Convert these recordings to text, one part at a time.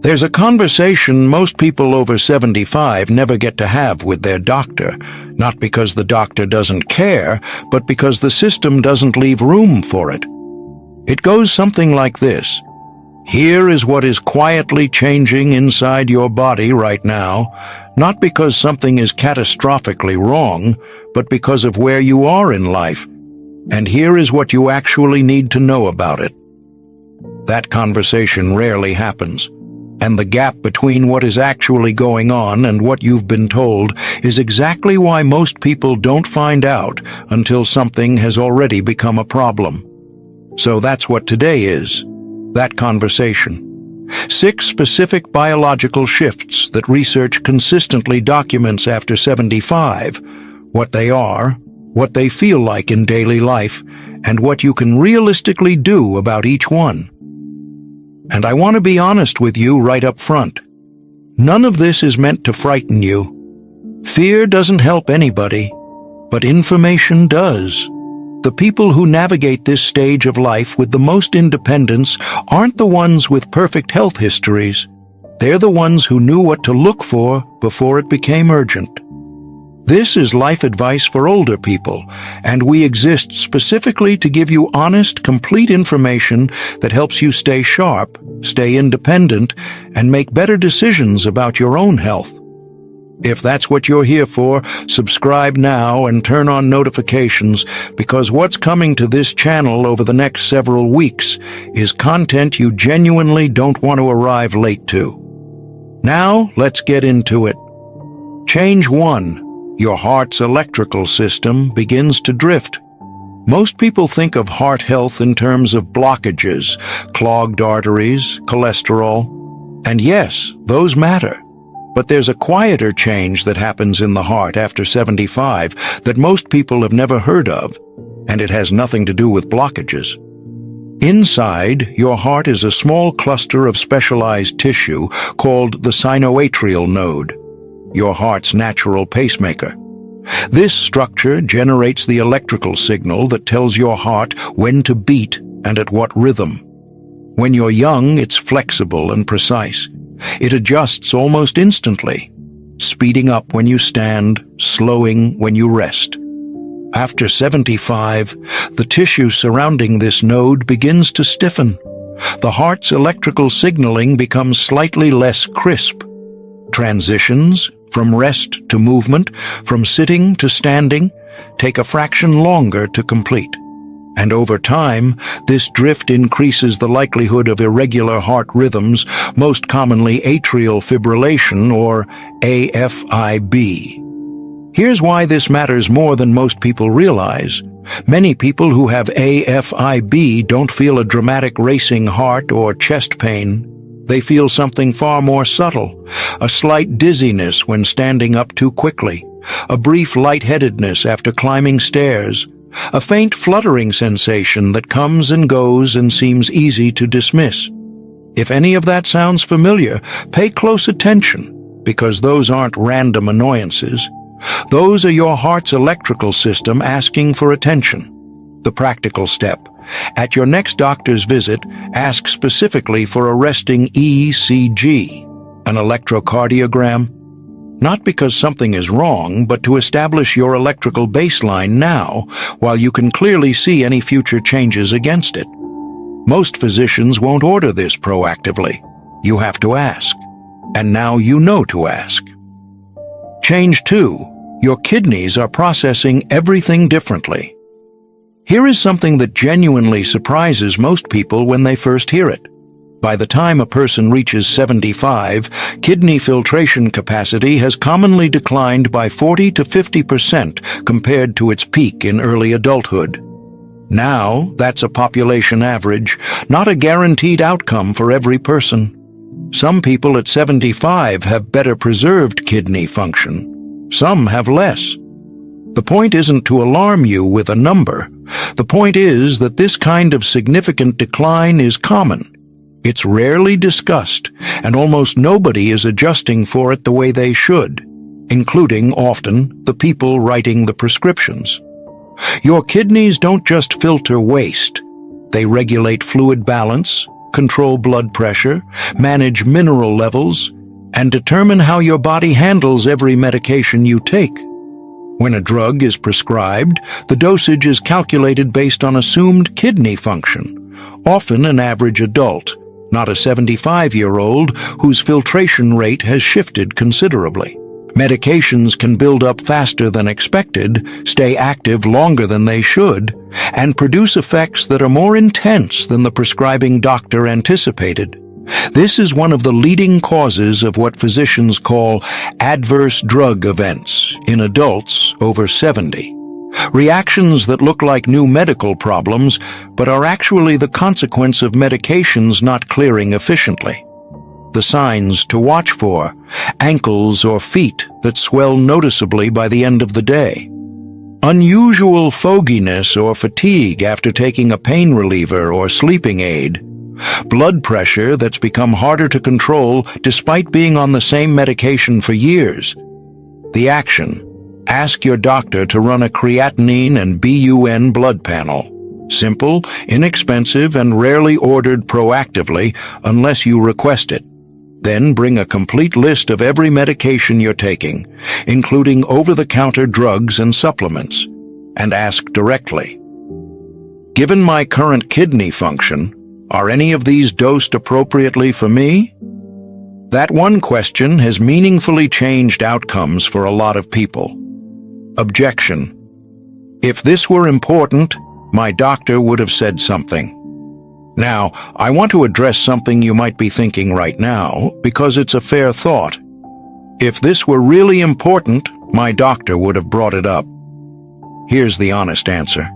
There's a conversation most people over 75 never get to have with their doctor, not because the doctor doesn't care, but because the system doesn't leave room for it. It goes something like this. Here is what is quietly changing inside your body right now, not because something is catastrophically wrong, but because of where you are in life. And here is what you actually need to know about it. That conversation rarely happens. And the gap between what is actually going on and what you've been told is exactly why most people don't find out until something has already become a problem. So that's what today is, that conversation. 6 specific biological shifts that research consistently documents after 75, what they are, what they feel like in daily life, and what you can realistically do about each one. And I want to be honest with you right up front. None of this is meant to frighten you. Fear doesn't help anybody, but information does. The people who navigate this stage of life with the most independence aren't the ones with perfect health histories. They're the ones who knew what to look for before it became urgent. This is life advice for older people, and we exist specifically to give you honest, complete information that helps you stay sharp, stay independent, and make better decisions about your own health. If that's what you're here for, subscribe now and turn on notifications, because what's coming to this channel over the next several weeks is content you genuinely don't want to arrive late to. Now, let's get into it. Change 1. Your heart's electrical system begins to drift. Most people think of heart health in terms of blockages, clogged arteries, cholesterol. And yes, those matter. But there's a quieter change that happens in the heart after 75 that most people have never heard of, and it has nothing to do with blockages. Inside your heart is a small cluster of specialized tissue called the sinoatrial node, your heart's natural pacemaker. This structure generates the electrical signal that tells your heart when to beat and at what rhythm. When you're young, it's flexible and precise. It adjusts almost instantly, speeding up when you stand, slowing when you rest. After 75, the tissue surrounding this node begins to stiffen. The heart's electrical signaling becomes slightly less crisp. Transitions from rest to movement, from sitting to standing, take a fraction longer to complete. And over time, this drift increases the likelihood of irregular heart rhythms, most commonly atrial fibrillation or AFib. Here's why this matters more than most people realize. Many people who have AFib don't feel a dramatic racing heart or chest pain. They feel something far more subtle, a slight dizziness when standing up too quickly, a brief lightheadedness after climbing stairs, a faint fluttering sensation that comes and goes and seems easy to dismiss. If any of that sounds familiar, pay close attention, because those aren't random annoyances. Those are your heart's electrical system asking for attention. The practical step. At your next doctor's visit, ask specifically for a resting ECG, an electrocardiogram. Not because something is wrong, but to establish your electrical baseline now, while you can clearly see any future changes against it. Most physicians won't order this proactively. You have to ask. And now you know to ask. Change 2. Your kidneys are processing everything differently. Here is something that genuinely surprises most people when they first hear it. By the time a person reaches 75, kidney filtration capacity has commonly declined by 40 to 50% compared to its peak in early adulthood. Now, that's a population average, not a guaranteed outcome for every person. Some people at 75 have better preserved kidney function. Some have less. The point isn't to alarm you with a number. The point is that this kind of significant decline is common. It's rarely discussed, and almost nobody is adjusting for it the way they should, including, often, the people writing the prescriptions. Your kidneys don't just filter waste. They regulate fluid balance, control blood pressure, manage mineral levels, and determine how your body handles every medication you take. When a drug is prescribed, the dosage is calculated based on assumed kidney function, often an average adult, not a 75-year-old whose filtration rate has shifted considerably. Medications can build up faster than expected, stay active longer than they should, and produce effects that are more intense than the prescribing doctor anticipated. This is one of the leading causes of what physicians call adverse drug events in adults over 70. Reactions that look like new medical problems, but are actually the consequence of medications not clearing efficiently. The signs to watch for: ankles or feet that swell noticeably by the end of the day, unusual fogginess or fatigue after taking a pain reliever or sleeping aid, blood pressure that's become harder to control despite being on the same medication for years. The action: ask your doctor to run a creatinine and BUN blood panel. Simple, inexpensive, and rarely ordered proactively unless you request it. Then bring a complete list of every medication you're taking, including over-the-counter drugs and supplements, and ask directly, "Given my current kidney function, are any of these dosed appropriately for me?" That one question has meaningfully changed outcomes for a lot of people. Objection: if this were important, my doctor would have said something. Now, I want to address something you might be thinking right now, because it's a fair thought. If this were really important, my doctor would have brought it up. Here's the honest answer.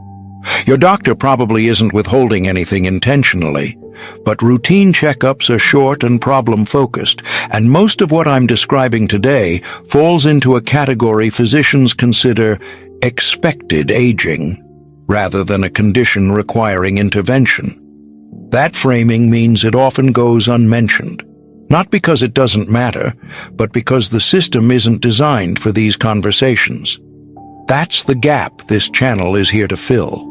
Your doctor probably isn't withholding anything intentionally, but routine checkups are short and problem-focused, and most of what I'm describing today falls into a category physicians consider expected aging, rather than a condition requiring intervention. That framing means it often goes unmentioned, not because it doesn't matter, but because the system isn't designed for these conversations. That's the gap this channel is here to fill.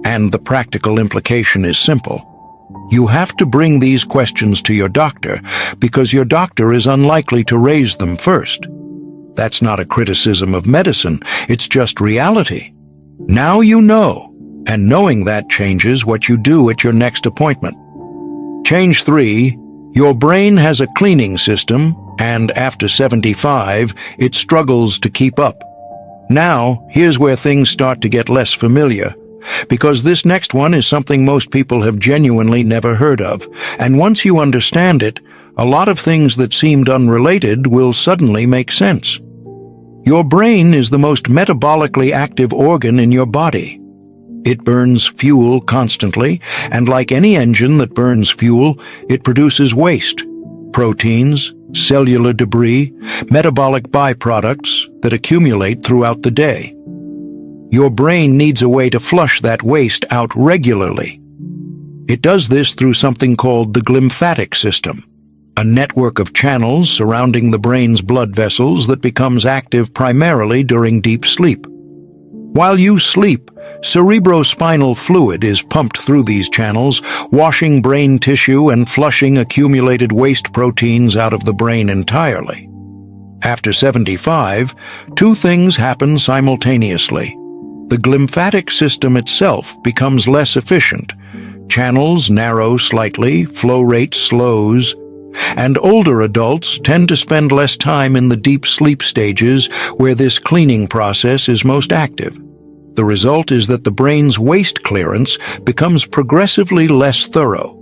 And the practical implication is simple. You have to bring these questions to your doctor because your doctor is unlikely to raise them first. That's not a criticism of medicine, it's just reality. Now you know. And knowing that changes what you do at your next appointment. Change 3. Your brain has a cleaning system, and after 75, it struggles to keep up. Now, here's where things start to get less familiar, because this next one is something most people have genuinely never heard of, and once you understand it, a lot of things that seemed unrelated will suddenly make sense. Your brain is the most metabolically active organ in your body. It burns fuel constantly, and like any engine that burns fuel, it produces waste, proteins, cellular debris, metabolic byproducts that accumulate throughout the day. Your brain needs a way to flush that waste out regularly. It does this through something called the glymphatic system, a network of channels surrounding the brain's blood vessels that becomes active primarily during deep sleep. While you sleep, cerebrospinal fluid is pumped through these channels, washing brain tissue and flushing accumulated waste proteins out of the brain entirely. After 75, two things happen simultaneously. The glymphatic system itself becomes less efficient. Channels narrow slightly, flow rate slows, and older adults tend to spend less time in the deep sleep stages where this cleaning process is most active. The result is that the brain's waste clearance becomes progressively less thorough.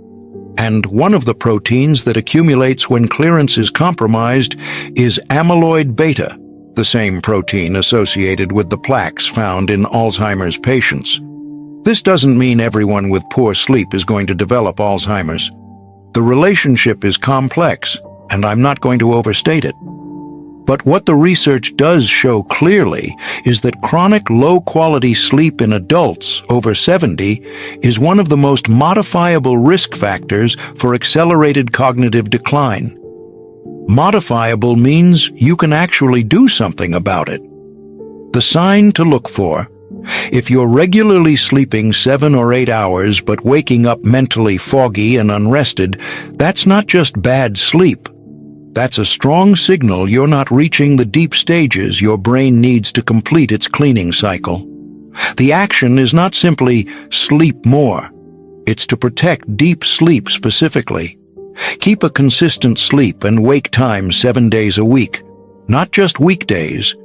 And one of the proteins that accumulates when clearance is compromised is amyloid beta, the same protein associated with the plaques found in Alzheimer's patients. This doesn't mean everyone with poor sleep is going to develop Alzheimer's. The relationship is complex, and I'm not going to overstate it. But what the research does show clearly is that chronic low-quality sleep in adults over 70 is one of the most modifiable risk factors for accelerated cognitive decline. Modifiable means you can actually do something about it. The sign to look for: If you're regularly sleeping 7 or 8 hours but waking up mentally foggy and unrested, that's not just bad sleep. That's a strong signal you're not reaching the deep stages your brain needs to complete its cleaning cycle. The action is not simply sleep more. It's to protect deep sleep specifically. Keep a consistent sleep and wake time 7 days a week, not just weekdays.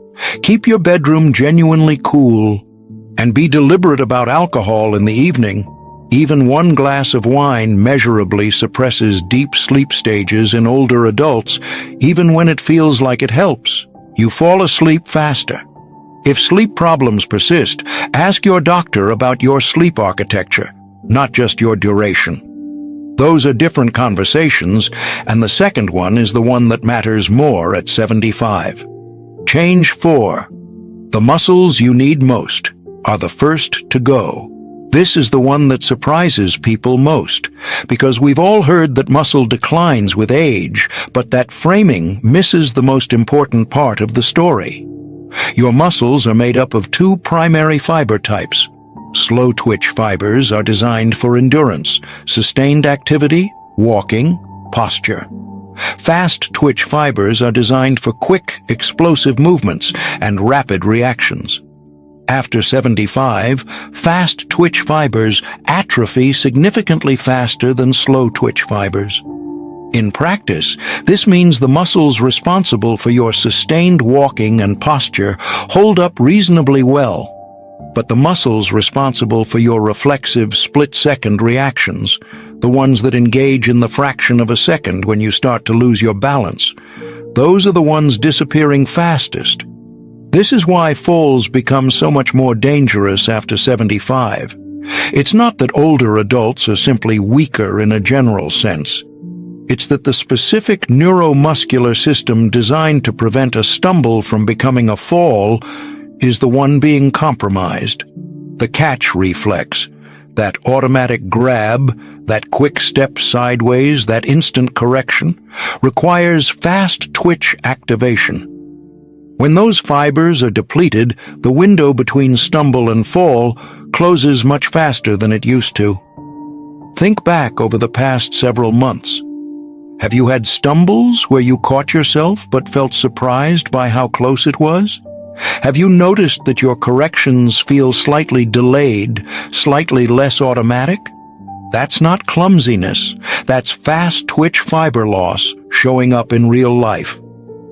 Keep your bedroom genuinely cool, and be deliberate about alcohol in the evening. Even 1 glass of wine measurably suppresses deep sleep stages in older adults, even when it feels like it helps. You fall asleep faster. If sleep problems persist, ask your doctor about your sleep architecture, not just your duration. Those are different conversations, and the second one is the one that matters more at 75. Change 4. The muscles you need most are the first to go. This is the one that surprises people most, because we've all heard that muscle declines with age, but that framing misses the most important part of the story. Your muscles are made up of 2 primary fiber types. Slow-twitch fibers are designed for endurance, sustained activity, walking, posture. Fast-twitch fibers are designed for quick, explosive movements and rapid reactions. After 75, fast-twitch fibers atrophy significantly faster than slow-twitch fibers. In practice, this means the muscles responsible for your sustained walking and posture hold up reasonably well, but the muscles responsible for your reflexive split-second reactions, the ones that engage in the fraction of a second when you start to lose your balance, those are the ones disappearing fastest. This is why falls become so much more dangerous after 75. It's not that older adults are simply weaker in a general sense. It's that the specific neuromuscular system designed to prevent a stumble from becoming a fall is the one being compromised. The catch reflex, that automatic grab, that quick step sideways, that instant correction, requires fast twitch activation. When those fibers are depleted, the window between stumble and fall closes much faster than it used to. Think back over the past several months. Have you had stumbles where you caught yourself but felt surprised by how close it was? Have you noticed that your corrections feel slightly delayed, slightly less automatic? That's not clumsiness. That's fast-twitch fiber loss showing up in real life.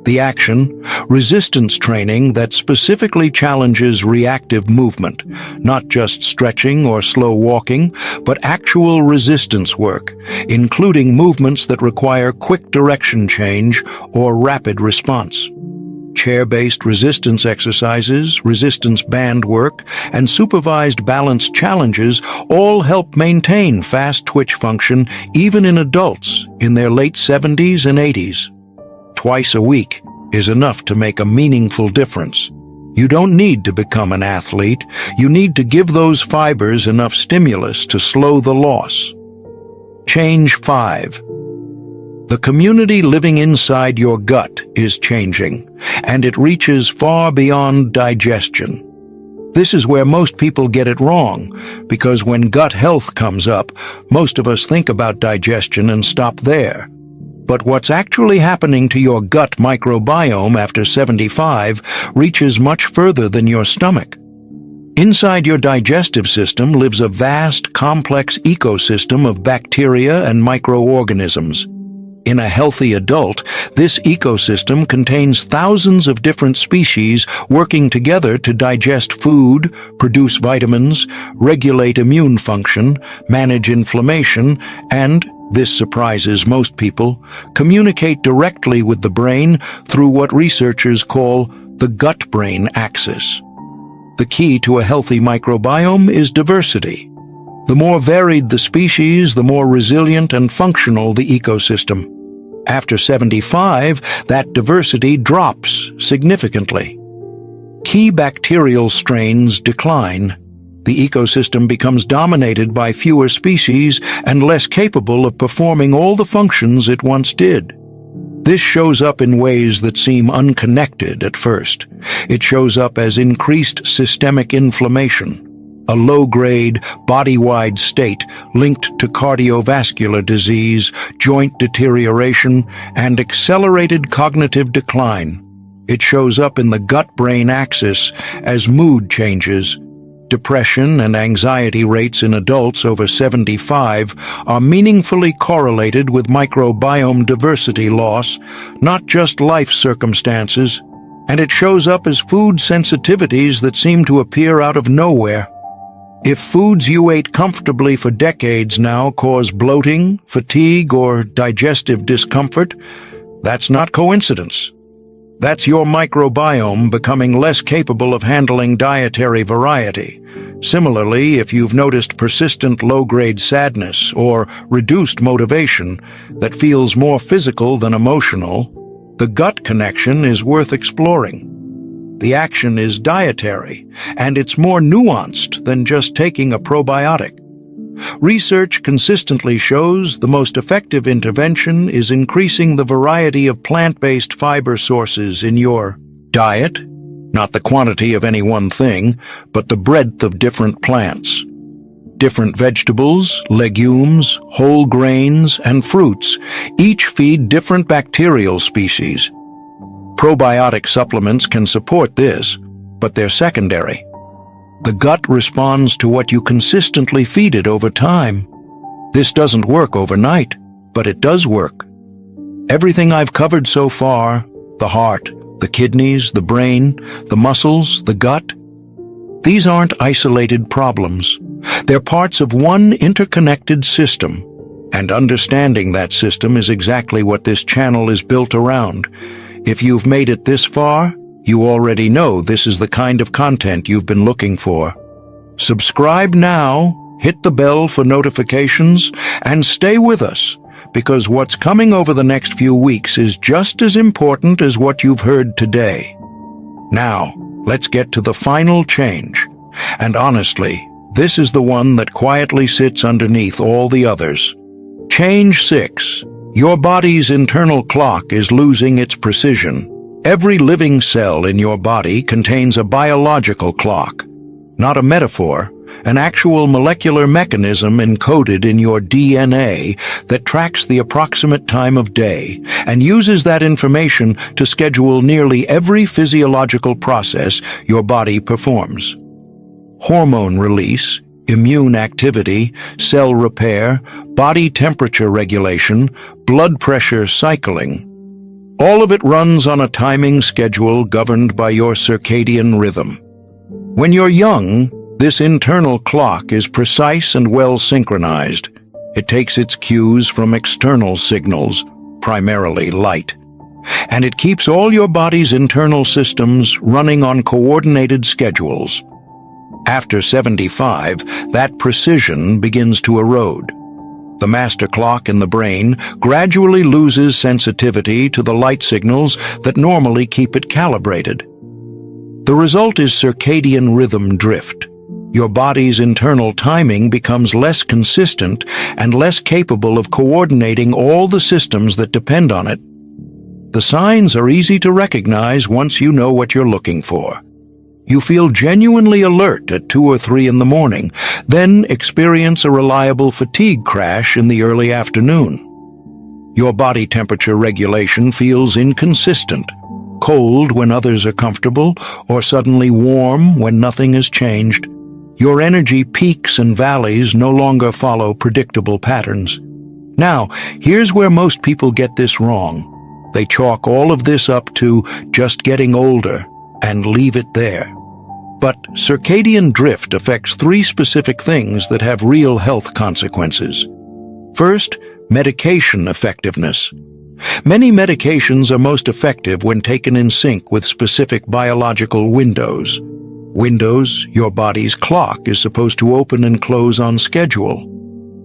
The action, resistance training that specifically challenges reactive movement, not just stretching or slow walking, but actual resistance work, including movements that require quick direction change or rapid response. Chair-based resistance exercises, resistance band work, and supervised balance challenges all help maintain fast twitch function even in adults in their late 70s and 80s. Twice a week is enough to make a meaningful difference. You don't need to become an athlete. You need to give those fibers enough stimulus to slow the loss. Change 5. The community living inside your gut is changing, and it reaches far beyond digestion. This is where most people get it wrong, because when gut health comes up, most of us think about digestion and stop there. But what's actually happening to your gut microbiome after 75 reaches much further than your stomach. Inside your digestive system lives a vast, complex ecosystem of bacteria and microorganisms. In a healthy adult, this ecosystem contains thousands of different species working together to digest food, produce vitamins, regulate immune function, manage inflammation, and, this surprises most people, communicate directly with the brain through what researchers call the gut-brain axis. The key to a healthy microbiome is diversity. The more varied the species, the more resilient and functional the ecosystem. After 75, that diversity drops significantly. Key bacterial strains decline. The ecosystem becomes dominated by fewer species and less capable of performing all the functions it once did. This shows up in ways that seem unconnected at first. It shows up as increased systemic inflammation, a low-grade, body-wide state linked to cardiovascular disease, joint deterioration, and accelerated cognitive decline. It shows up in the gut-brain axis as mood changes. Depression and anxiety rates in adults over 75 are meaningfully correlated with microbiome diversity loss, not just life circumstances. And it shows up as food sensitivities that seem to appear out of nowhere. If foods you ate comfortably for decades now cause bloating, fatigue, or digestive discomfort, that's not coincidence. That's your microbiome becoming less capable of handling dietary variety. Similarly, if you've noticed persistent low-grade sadness or reduced motivation that feels more physical than emotional, the gut connection is worth exploring. The action is dietary, and it's more nuanced than just taking a probiotic. Research consistently shows the most effective intervention is increasing the variety of plant-based fiber sources in your diet, not the quantity of any one thing, but the breadth of different plants. Different vegetables, legumes, whole grains, and fruits each feed different bacterial species. Probiotic supplements can support this, but they're secondary. The gut responds to what you consistently feed it over time. This doesn't work overnight, but it does work. Everything I've covered so far, the heart, the kidneys, the brain, the muscles, the gut, these aren't isolated problems. They're parts of one interconnected system, and understanding that system is exactly what this channel is built around. If you've made it this far, you already know this is the kind of content you've been looking for. Subscribe now, hit the bell for notifications, and stay with us, because what's coming over the next few weeks is just as important as what you've heard today. Now, let's get to the final change. And honestly, this is the one that quietly sits underneath all the others. Change 6. Your body's internal clock is losing its precision. Every living cell in your body contains a biological clock, not a metaphor, an actual molecular mechanism encoded in your DNA that tracks the approximate time of day and uses that information to schedule nearly every physiological process your body performs. Hormone release, immune activity, cell repair, body temperature regulation, blood pressure cycling. All of it runs on a timing schedule governed by your circadian rhythm. When you're young, this internal clock is precise and well synchronized. It takes its cues from external signals, primarily light, and it keeps all your body's internal systems running on coordinated schedules. After 75, that precision begins to erode. The master clock in the brain gradually loses sensitivity to the light signals that normally keep it calibrated. The result is circadian rhythm drift. Your body's internal timing becomes less consistent and less capable of coordinating all the systems that depend on it. The signs are easy to recognize once you know what you're looking for. You feel genuinely alert at 2 or 3 in the morning, then experience a reliable fatigue crash in the early afternoon. Your body temperature regulation feels inconsistent, cold when others are comfortable, or suddenly warm when nothing has changed. Your energy peaks and valleys no longer follow predictable patterns. Now, here's where most people get this wrong. They chalk all of this up to just getting older and leave it there. But circadian drift affects 3 specific things that have real health consequences. First, medication effectiveness. Many medications are most effective when taken in sync with specific biological windows. Windows, your body's clock, is supposed to open and close on schedule.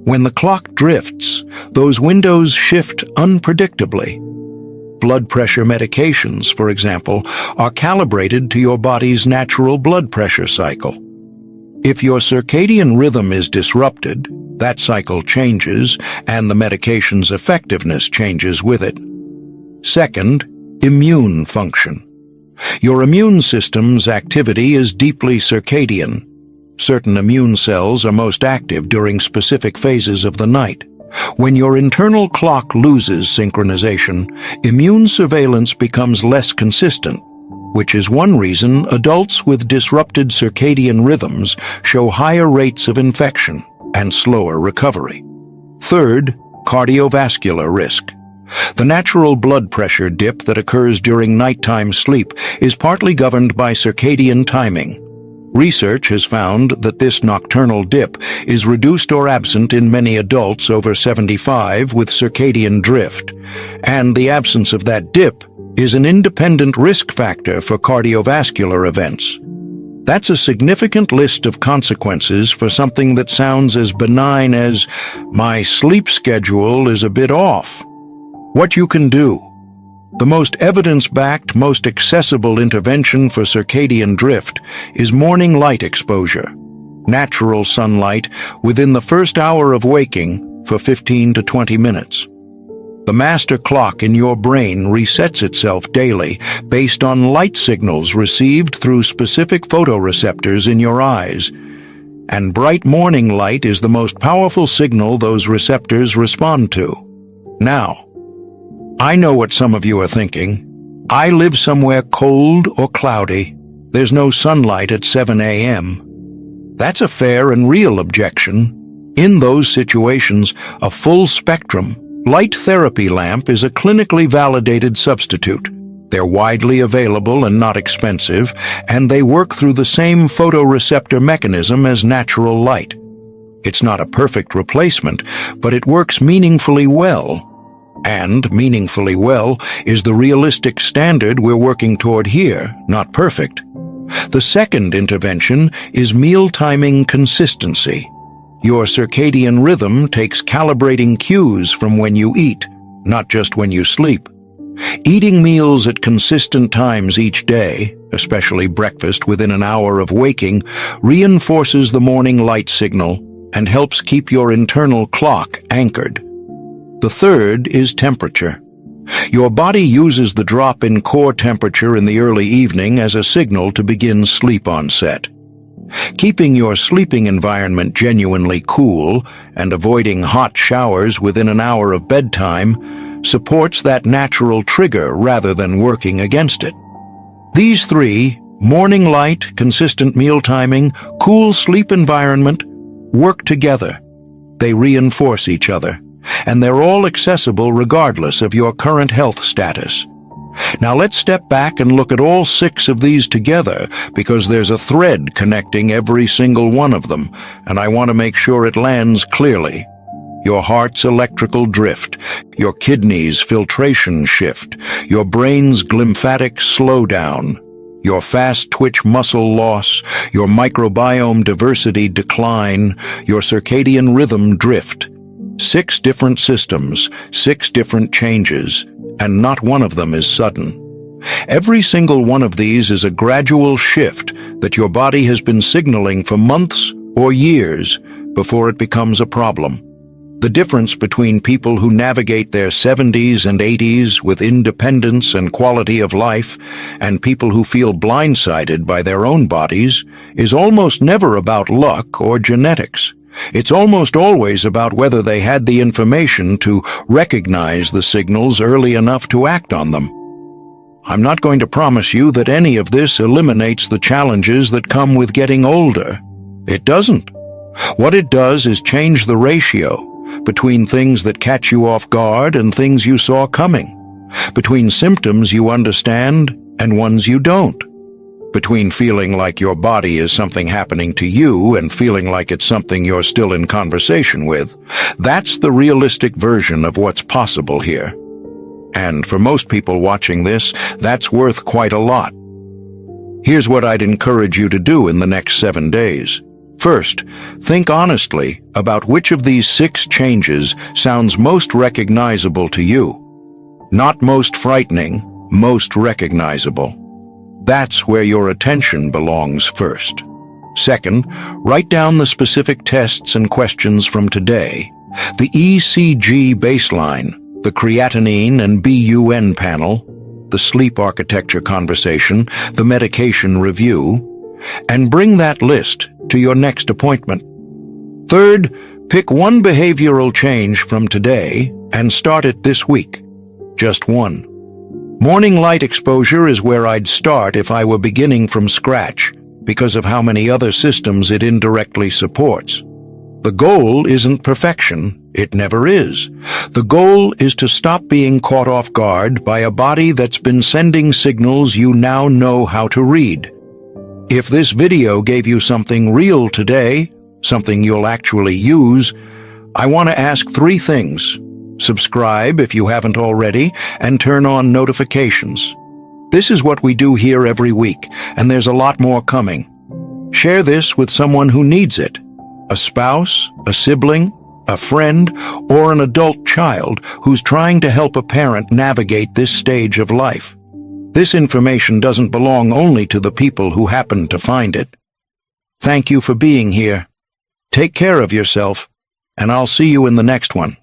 When the clock drifts, those windows shift unpredictably. Blood pressure medications, for example, are calibrated to your body's natural blood pressure cycle. If your circadian rhythm is disrupted, that cycle changes, and the medication's effectiveness changes with it. Second, immune function. Your immune system's activity is deeply circadian. Certain immune cells are most active during specific phases of the night. When your internal clock loses synchronization, immune surveillance becomes less consistent, which is one reason adults with disrupted circadian rhythms show higher rates of infection and slower recovery. Third, cardiovascular risk. The natural blood pressure dip that occurs during nighttime sleep is partly governed by circadian timing. Research has found that this nocturnal dip is reduced or absent in many adults over 75 with circadian drift, and the absence of that dip is an independent risk factor for cardiovascular events. That's a significant list of consequences for something that sounds as benign as, "My sleep schedule is a bit off." What you can do. The most evidence-backed, most accessible intervention for circadian drift is morning light exposure. Natural sunlight within the first hour of waking for 15 to 20 minutes. The master clock in your brain resets itself daily based on light signals received through specific photoreceptors in your eyes. And bright morning light is the most powerful signal those receptors respond to. Now, I know what some of you are thinking. I live somewhere cold or cloudy. There's no sunlight at 7 a.m. That's a fair and real objection. In those situations, a full-spectrum light therapy lamp is a clinically validated substitute. They're widely available and not expensive, and they work through the same photoreceptor mechanism as natural light. It's not a perfect replacement, but it works meaningfully well. And meaningfully well is the realistic standard we're working toward here, not perfect. The second intervention is meal timing consistency. Your circadian rhythm takes calibrating cues from when you eat, not just when you sleep. Eating meals at consistent times each day, especially breakfast within an hour of waking, reinforces the morning light signal and helps keep your internal clock anchored. The third is temperature. Your body uses the drop in core temperature in the early evening as a signal to begin sleep onset. Keeping your sleeping environment genuinely cool and avoiding hot showers within an hour of bedtime supports that natural trigger rather than working against it. These three, morning light, consistent meal timing, cool sleep environment, work together. They reinforce each other, and they're all accessible regardless of your current health status. Now let's step back and look at all 6 of these together, because there's a thread connecting every single one of them, and I want to make sure it lands clearly. Your heart's electrical drift, your kidneys' filtration shift, your brain's glymphatic slowdown, your fast-twitch muscle loss, your microbiome diversity decline, your circadian rhythm drift. 6 different systems, 6 different changes, and not one of them is sudden. Every single one of these is a gradual shift that your body has been signaling for months or years before it becomes a problem. The difference between people who navigate their 70s and 80s with independence and quality of life and people who feel blindsided by their own bodies is almost never about luck or genetics. It's almost always about whether they had the information to recognize the signals early enough to act on them. I'm not going to promise you that any of this eliminates the challenges that come with getting older. It doesn't. What it does is change the ratio between things that catch you off guard and things you saw coming, between symptoms you understand and ones you don't, between feeling like your body is something happening to you and feeling like it's something you're still in conversation with. That's the realistic version of what's possible here. And for most people watching this, that's worth quite a lot. Here's what I'd encourage you to do in the next 7 days. First, think honestly about which of these 6 changes sounds most recognizable to you. Not most frightening, most recognizable. That's where your attention belongs first. Second, write down the specific tests and questions from today. The ECG baseline, the creatinine and BUN panel, the sleep architecture conversation, the medication review, and bring that list to your next appointment. Third, pick one behavioral change from today and start it this week. Just one. Morning light exposure is where I'd start if I were beginning from scratch, because of how many other systems it indirectly supports. The goal isn't perfection. It never is. The goal is to stop being caught off guard by a body that's been sending signals you now know how to read. If this video gave you something real today, something you'll actually use, I want to ask 3 things. Subscribe if you haven't already, and turn on notifications. This is what we do here every week, and there's a lot more coming. Share this with someone who needs it. A spouse, a sibling, a friend, or an adult child who's trying to help a parent navigate this stage of life. This information doesn't belong only to the people who happen to find it. Thank you for being here. Take care of yourself, and I'll see you in the next one.